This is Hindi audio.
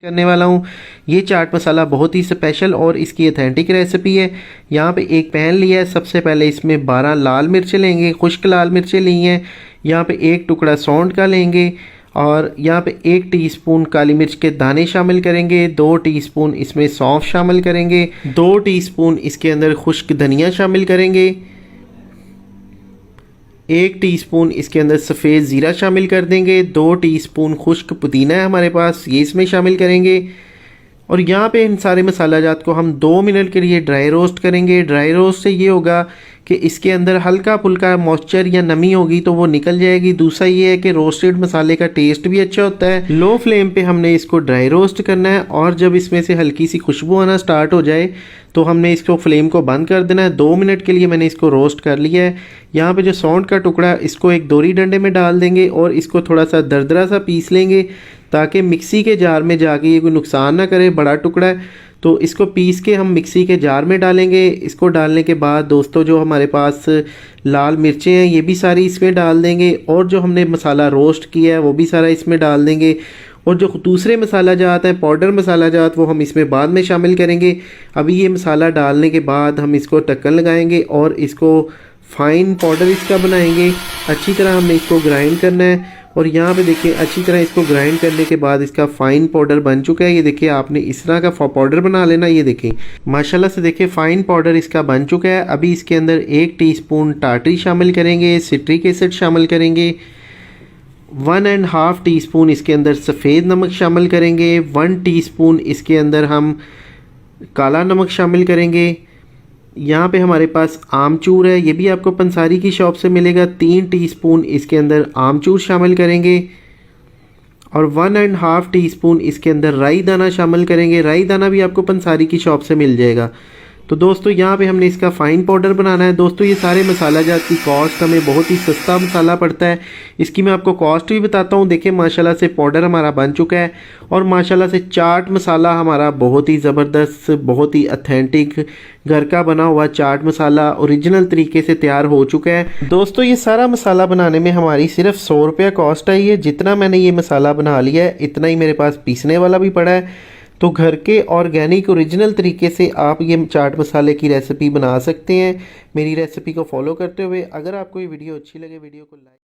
करने वाला हूँ। ये चाट मसाला बहुत ही स्पेशल और इसकी अथेंटिक रेसिपी है। यहाँ पे एक पैन लिया है, सबसे पहले इसमें 12 लाल मिर्चें लेंगे, खुश्क लाल मिर्चें ली हैं। यहाँ पे एक टुकड़ा सौंठ का लेंगे और यहाँ पे 1 टीस्पून काली मिर्च के दाने शामिल करेंगे, 2 टीस्पून इसमें सौंफ शामिल करेंगे, 2 टीस्पून इसके अंदर खुश्क धनिया शामिल करेंगे, 1 टीस्पून इसके अंदर सफ़ेद ज़ीरा शामिल कर देंगे, 2 टीस्पून खुश्क पुदीना है हमारे पास, ये इसमें शामिल करेंगे। और यहाँ पे इन सारे मसाला जात को हम 2 मिनट के लिए ड्राई रोस्ट करेंगे। ड्राई रोस्ट से ये होगा कि इसके अंदर हल्का फुल्का मॉइस्चर या नमी होगी तो वो निकल जाएगी। दूसरा ये है कि रोस्टेड मसाले का टेस्ट भी अच्छा होता है। लो फ्लेम पे हमने इसको ड्राई रोस्ट करना है और जब इसमें से हल्की सी खुशबू आना स्टार्ट हो जाए तो हमने इसको फ्लेम को बंद कर देना है। 2 मिनट के लिए मैंने इसको रोस्ट कर लिया है। यहाँ पे जो सौंठ का टुकड़ा इसको एक दोरी डंडे में डाल देंगे और इसको थोड़ा सा दरदरा सा पीस लेंगे ताकि मिक्सी के जार में जाके ये कोई नुकसान ना करे। बड़ा टुकड़ा है तो इसको पीस के हम मिक्सी के जार में डालेंगे। इसको डालने के बाद दोस्तों जो हमारे पास लाल मिर्चें हैं ये भी सारी इसमें डाल देंगे और जो हमने मसाला रोस्ट किया है वो भी सारा इसमें डाल देंगे। और जो दूसरे मसाला जात हैं, पाउडर मसाला जात, वो हम इसमें बाद में शामिल करेंगे। अभी ये मसाला डालने के बाद हम इसको ढक्कन लगाएंगे और इसको फाइन पाउडर इसका बनाएंगे। अच्छी तरह हमने इसको ग्राइंड करना है और यहाँ पे देखिए अच्छी तरह इसको ग्राइंड करने के बाद इसका फ़ाइन पाउडर बन चुका है। ये देखिए आपने इस तरह का पाउडर बना लेना। ये देखिए माशाल्लाह से देखिए फ़ाइन पाउडर इसका बन चुका है। अभी इसके अंदर 1 टीस्पून टाटरी शामिल करेंगे, सिट्रिक एसिड शामिल करेंगे, 1.5 टीस्पून इसके अंदर सफ़ेद नमक शामिल करेंगे, 1 टीस्पून इसके अंदर हम काला नमक शामिल करेंगे। यहाँ पे हमारे पास आमचूर है, ये भी आपको पंसारी की शॉप से मिलेगा। 3 टीस्पून इसके अंदर आमचूर शामिल करेंगे और 1.5 टीस्पून इसके अंदर राई दाना शामिल करेंगे। राई दाना भी आपको पंसारी की शॉप से मिल जाएगा। तो दोस्तों यहाँ पे हमने इसका फ़ाइन पाउडर बनाना है। दोस्तों ये सारे मसाला जात की कॉस्ट हमें बहुत ही सस्ता मसाला पड़ता है। इसकी मैं आपको कॉस्ट भी बताता हूँ। देखिए माशाल्लाह से पाउडर हमारा बन चुका है और माशाल्लाह से चाट मसाला हमारा बहुत ही ज़बरदस्त, बहुत ही अथेंटिक घर का बना हुआ चाट मसाला ओरिजिनल तरीके से तैयार हो चुका है। दोस्तों ये सारा मसाला बनाने में हमारी सिर्फ 100 रुपया कॉस्ट आई है। जितना मैंने ये मसाला बना लिया है इतना ही मेरे पास पीसने वाला भी पड़ा है। तो घर के ऑर्गेनिक ओरिजिनल तरीके से आप ये चाट मसाले की रेसिपी बना सकते हैं। मेरी रेसिपी को फॉलो करते हुए अगर आपको ये वीडियो अच्छी लगे वीडियो को लाइक